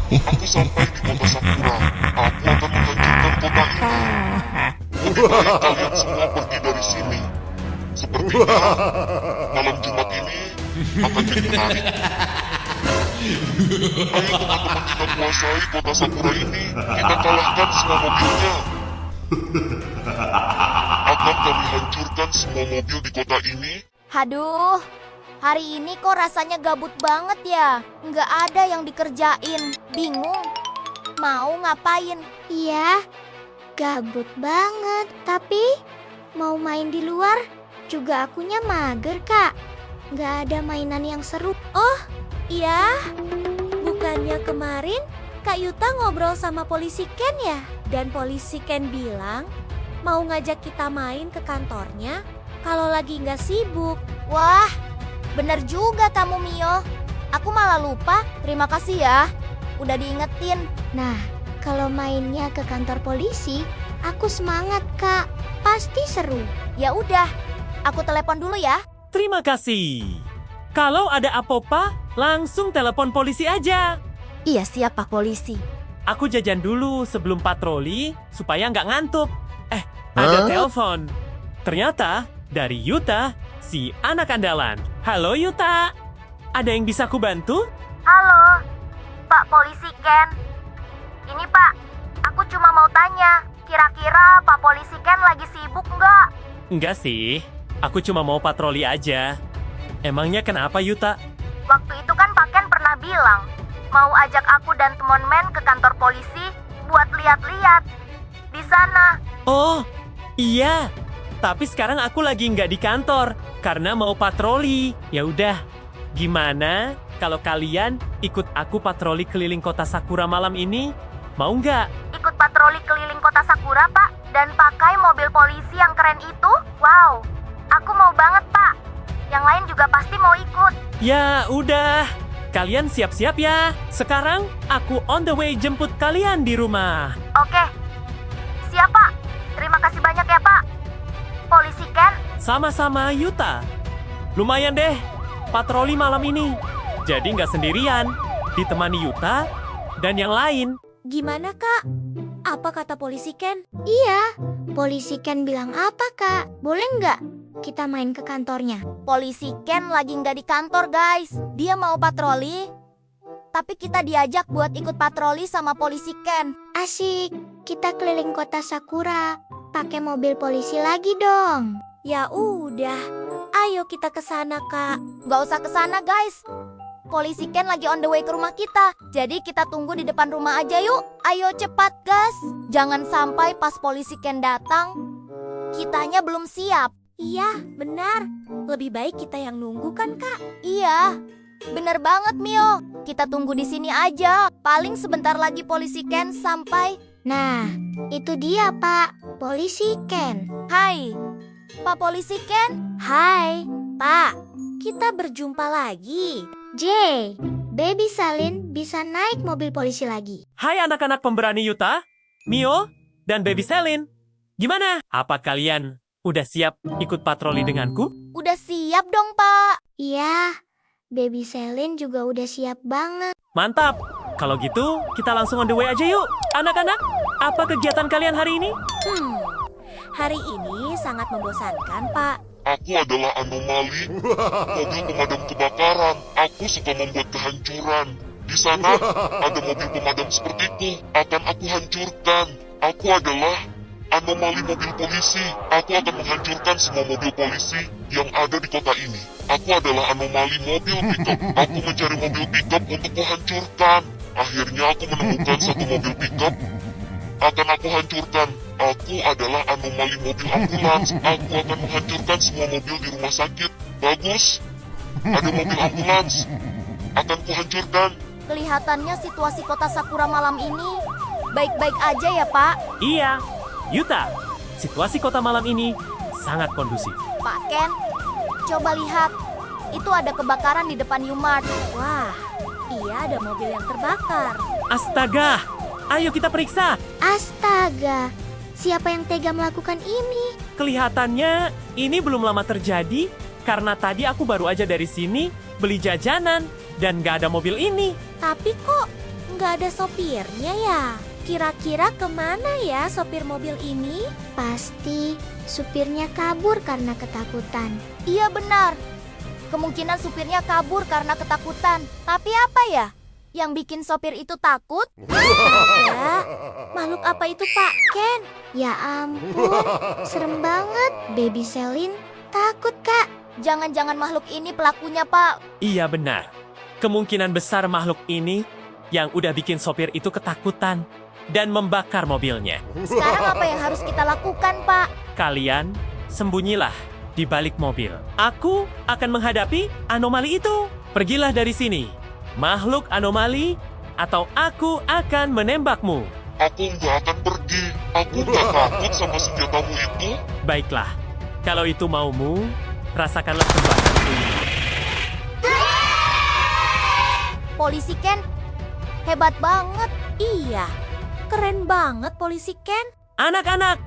Aku sampai di kota Sakura. Aku akan menghancurkan kota ini. Lebih baik kalian semua pergi dari sini. Sepertinya malam Jumat ini akan jadi menarik. Ayo teman-teman kita kuasai kota Sakura ini. Kita kalahkan semua mobilnya. Akan kami hancurkan semua mobil di kota ini. Haduh, hari ini kok rasanya gabut banget ya. Nggak ada yang dikerjain. Bingung. Mau ngapain? Iya, gabut banget. Tapi mau main di luar juga akunya mager, Kak. Nggak ada mainan yang seru. Oh, iya. Bukannya kemarin Kak Yuta ngobrol sama polisi Ken ya? Dan polisi Ken bilang mau ngajak kita main ke kantornya kalau lagi nggak sibuk. Wah, bener juga tamu Mio. Aku malah lupa. Terima kasih ya, udah diingetin. Nah, kalau mainnya ke kantor polisi, aku semangat, Kak. Pasti seru. Ya udah, aku telepon dulu ya. Terima kasih. Kalau ada apa-apa, langsung telepon polisi aja. Iya siap Pak Polisi. Aku jajan dulu sebelum patroli supaya nggak ngantuk. Ada telepon. Ternyata dari Yuta, si anak andalan. Halo Yuta, ada yang bisa ku bantu? Halo, Pak Polisi Ken. Ini Pak, aku cuma mau tanya, kira-kira Pak Polisi Ken lagi sibuk nggak? Enggak sih, aku cuma mau patroli aja. Emangnya kenapa Yuta? Waktu itu kan Pak Ken pernah bilang, mau ajak aku dan teman men ke kantor polisi buat lihat-lihat di sana. Oh, iya. Tapi sekarang aku lagi nggak di kantor karena mau patroli. Ya udah, gimana kalau kalian ikut aku patroli keliling kota Sakura malam ini? Mau nggak? Ikut patroli keliling kota Sakura, Pak, dan pakai mobil polisi yang keren itu? Wow, aku mau banget, Pak. Yang lain juga pasti mau ikut. Ya udah, kalian siap-siap ya. Sekarang aku on the way jemput kalian di rumah. Oke, siap, Pak. Terima kasih banyak ya, Pak. Polisi Ken. Sama-sama Yuta. Lumayan deh, patroli malam ini. Jadi nggak sendirian, ditemani Yuta dan yang lain. Gimana, Kak? Apa kata polisi Ken? Iya, polisi Ken bilang apa, Kak? Boleh nggak kita main ke kantornya? Polisi Ken lagi nggak di kantor, guys. Dia mau patroli, tapi kita diajak buat ikut patroli sama polisi Ken. Asik, kita keliling kota Sakura. Pakai mobil polisi lagi dong. Ya udah, ayo kita ke sana, Kak. Nggak usah ke sana, guys. Polisi Ken lagi on the way ke rumah kita. Jadi kita tunggu di depan rumah aja yuk. Ayo cepat, gas. Jangan sampai pas polisi Ken datang, kitanya belum siap. Iya, benar. Lebih baik kita yang nunggu kan, Kak? Iya. Bener banget, Mio. Kita tunggu di sini aja. Paling sebentar lagi polisi Ken sampai. Nah, itu dia, Pak. Polisi Ken. Hai, Pak Polisi Ken. Hai. Pak, kita berjumpa lagi. J, Baby Salin bisa naik mobil polisi lagi. Hai anak-anak pemberani Yuta, Mio, dan Baby Selin. Gimana? Apa kalian udah siap ikut patroli denganku? Udah siap dong, Pak. Iya, Baby Selin juga udah siap banget. Mantap. Kalau gitu, kita langsung on the way aja yuk. Anak-anak, apa kegiatan kalian hari ini? Hari ini sangat membosankan, Pak. Aku adalah anomali, mobil pemadam kebakaran. Aku suka membuat kehancuran. Di sana ada mobil pemadam sepertiku. Akan aku hancurkan. Aku adalah anomali mobil polisi. Aku akan menghancurkan semua mobil polisi yang ada di kota ini. Aku adalah anomali mobil pickup. Aku mencari mobil pickup untuk kuhancurkan. Akhirnya aku menemukan satu mobil pickup. Akan aku hancurkan. Aku adalah anomali mobil ambulans. Aku akan menghancurkan semua mobil di rumah sakit. Bagus. Ada mobil ambulans. Akan kuhancurkan. Kelihatannya situasi kota Sakura malam ini baik-baik aja ya, Pak. Iya, Yuta. Situasi kota malam ini sangat kondusif. Pak Ken, coba lihat. Itu ada kebakaran di depan Umart. Wah, iya ada mobil yang terbakar. Astaga, ayo kita periksa. Astaga, siapa yang tega melakukan ini? Kelihatannya ini belum lama terjadi karena tadi aku baru aja dari sini beli jajanan dan gak ada mobil ini. Tapi kok nggak ada sopirnya ya? Kira-kira kemana ya sopir mobil ini? Pasti supirnya kabur karena ketakutan. Iya benar. Kemungkinan supirnya kabur karena ketakutan. Tapi apa ya yang bikin sopir itu takut? Astaga, makhluk apa itu Pak Ken? Ya ampun, serem banget. Baby Selin takut, Kak. Jangan-jangan makhluk ini pelakunya Pak. Iya benar. Kemungkinan besar makhluk ini yang udah bikin sopir itu ketakutan dan membakar mobilnya. Sekarang apa yang harus kita lakukan Pak? Kalian sembunyilah di balik mobil. Aku akan menghadapi anomali itu. Pergilah dari sini, makhluk anomali, atau aku akan menembakmu. Aku nggak akan pergi. Aku nggak takut sama senjatamu itu. Baiklah, kalau itu maumu, rasakanlah tembakanku. Polisi Ken, hebat banget. Iya, keren banget Polisi Ken. Anak-anak,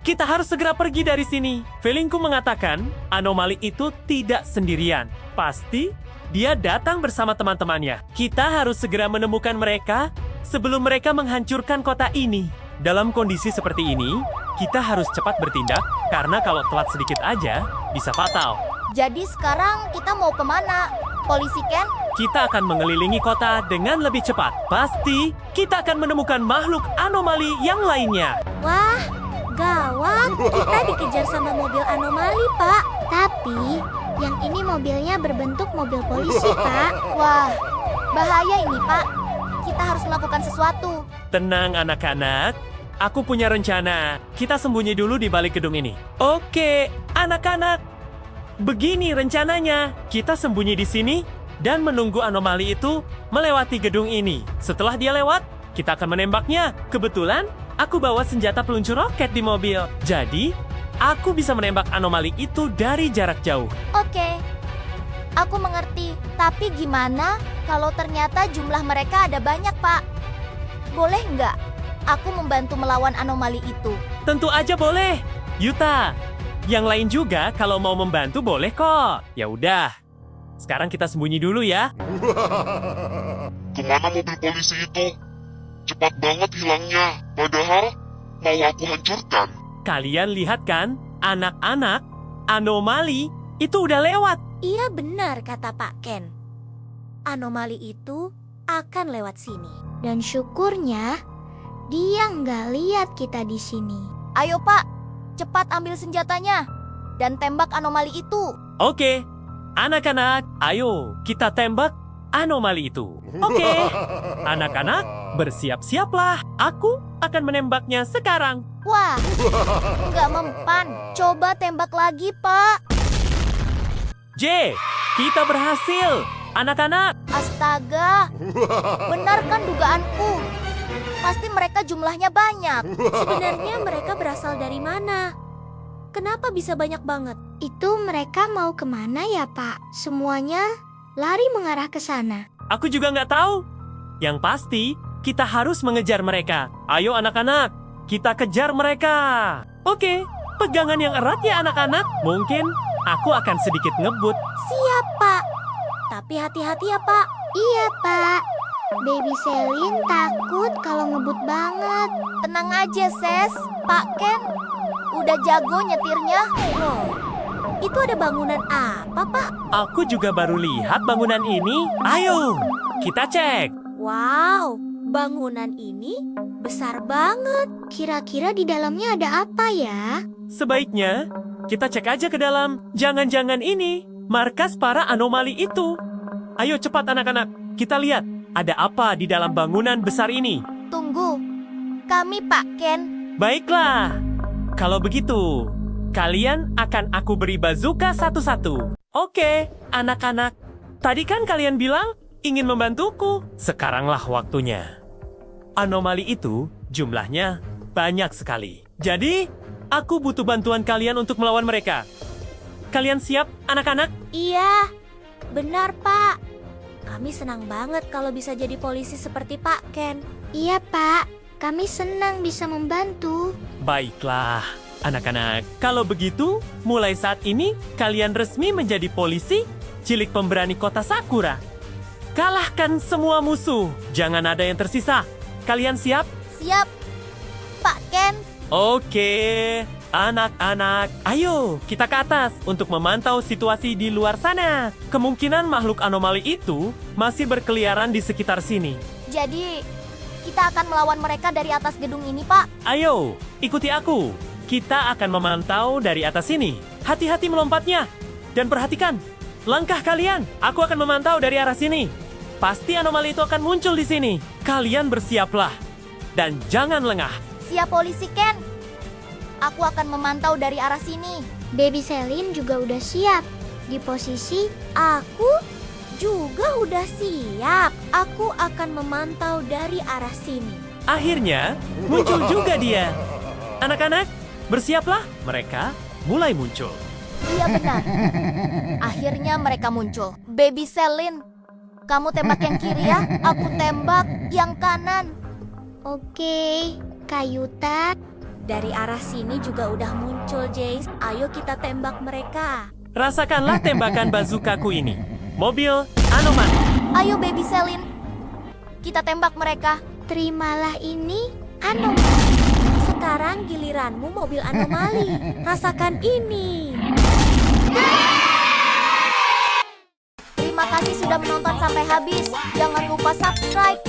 kita harus segera pergi dari sini. Feelingku mengatakan anomali itu tidak sendirian. Pasti dia datang bersama teman-temannya. Kita harus segera menemukan mereka sebelum mereka menghancurkan kota ini. Dalam kondisi seperti ini, kita harus cepat bertindak karena kalau telat sedikit aja bisa fatal. Jadi sekarang kita mau kemana? Polisi Ken? Kita akan mengelilingi kota dengan lebih cepat. Pasti kita akan menemukan makhluk anomali yang lainnya. Wah, gawat. Kita dikejar sama mobil anomali Pak. Tapi yang ini mobilnya berbentuk mobil polisi, Pak. Wah, bahaya ini Pak. Kita harus melakukan sesuatu. Tenang anak-anak, aku punya rencana. Kita sembunyi dulu di balik gedung ini. Oke, anak-anak. Begini rencananya. Kita sembunyi di sini dan menunggu anomali itu melewati gedung ini. Setelah dia lewat, kita akan menembaknya. Kebetulan, aku bawa senjata peluncur roket di mobil. Jadi, aku bisa menembak anomali itu dari jarak jauh. Oke, aku mengerti. Tapi gimana kalau ternyata jumlah mereka ada banyak Pak? Boleh nggak aku membantu melawan anomali itu? Tentu aja boleh. Yuta, yang lain juga kalau mau membantu boleh kok. Ya udah. Sekarang kita sembunyi dulu ya. Kemana mobil polisi itu? Cepat banget hilangnya. Padahal mau aku hancurkan. Kalian lihat kan, anak-anak, anomali itu udah lewat. Iya benar kata Pak Ken. Anomali itu akan lewat sini. Dan syukurnya dia nggak lihat kita di sini. Ayo Pak, cepat ambil senjatanya dan tembak anomali itu. Oke, anak-anak, ayo kita tembak anomali itu. Oke, anak-anak, bersiap-siaplah. Aku akan menembaknya sekarang. Wah, nggak mempan. Coba tembak lagi Pak. J, kita berhasil. Anak-anak, Astaga, benar kan dugaanku? Pasti mereka jumlahnya banyak. Sebenarnya mereka berasal dari mana? Kenapa bisa banyak banget? Itu mereka mau kemana ya, Pak? Semuanya lari mengarah ke sana. aku juga nggak tahu. Yang pasti, kita harus mengejar mereka. Ayo anak-anak, kita kejar mereka. Oke, pegangan yang erat ya anak-anak. Mungkin aku akan sedikit ngebut. Siap Pak. Tapi hati-hati ya Pak. Iya, Pak. Baby Selin takut kalau ngebut banget. Tenang aja Ses. Pak Ken udah jago nyetirnya. Loh, itu ada bangunan apa Pak? Aku juga baru lihat bangunan ini. Ayo, kita cek. Wow, bangunan ini besar banget. Kira-kira di dalamnya ada apa ya? Sebaiknya kita cek aja ke dalam. Jangan-jangan ini markas para anomali itu. Ayo cepat anak-anak, kita lihat ada apa di dalam bangunan besar ini. Tunggu, kami Pak Ken. Baiklah, kalau begitu, kalian akan aku beri bazooka satu-satu. Oke, anak-anak, tadi kan kalian bilang ingin membantuku. Sekaranglah waktunya. Anomali itu jumlahnya banyak sekali. Jadi, aku butuh bantuan kalian untuk melawan mereka. Kalian siap, anak-anak? Iya, benar Pak. Kami senang banget kalau bisa jadi polisi seperti Pak Ken. Iya, Pak. Kami senang bisa membantu. Baiklah, anak-anak. Kalau begitu, mulai saat ini kalian resmi menjadi polisi cilik pemberani kota Sakura. Kalahkan semua musuh. Jangan ada yang tersisa. Kalian siap? Siap, Pak Ken. Oke. Anak-anak, ayo kita ke atas untuk memantau situasi di luar sana. Kemungkinan makhluk anomali itu masih berkeliaran di sekitar sini. Jadi, kita akan melawan mereka dari atas gedung ini, Pak. Ayo, ikuti aku. Kita akan memantau dari atas sini. Hati-hati melompatnya. Dan perhatikan, langkah kalian. Aku akan memantau dari arah sini. Pasti anomali itu akan muncul di sini. Kalian bersiaplah. Dan jangan lengah. Siap, Polisi Ken. Aku akan memantau dari arah sini. Baby Selin juga udah siap. Di posisi Aku juga udah siap. Aku akan memantau dari arah sini. Akhirnya, muncul juga dia. Anak-anak, bersiaplah. Mereka mulai muncul. Iya benar. Akhirnya mereka muncul. Baby Selin, kamu tembak yang kiri ya. Aku tembak yang kanan. oke, Kak Yuta. Dari arah sini juga udah muncul, Jace. Ayo kita tembak mereka. Rasakanlah tembakan bazukaku ini. Mobil anomali. Ayo Baby Selin, kita tembak mereka. Terimalah ini, anomali. Sekarang giliranmu mobil anomali. Rasakan ini. Terima kasih sudah menonton sampai habis. Jangan lupa subscribe,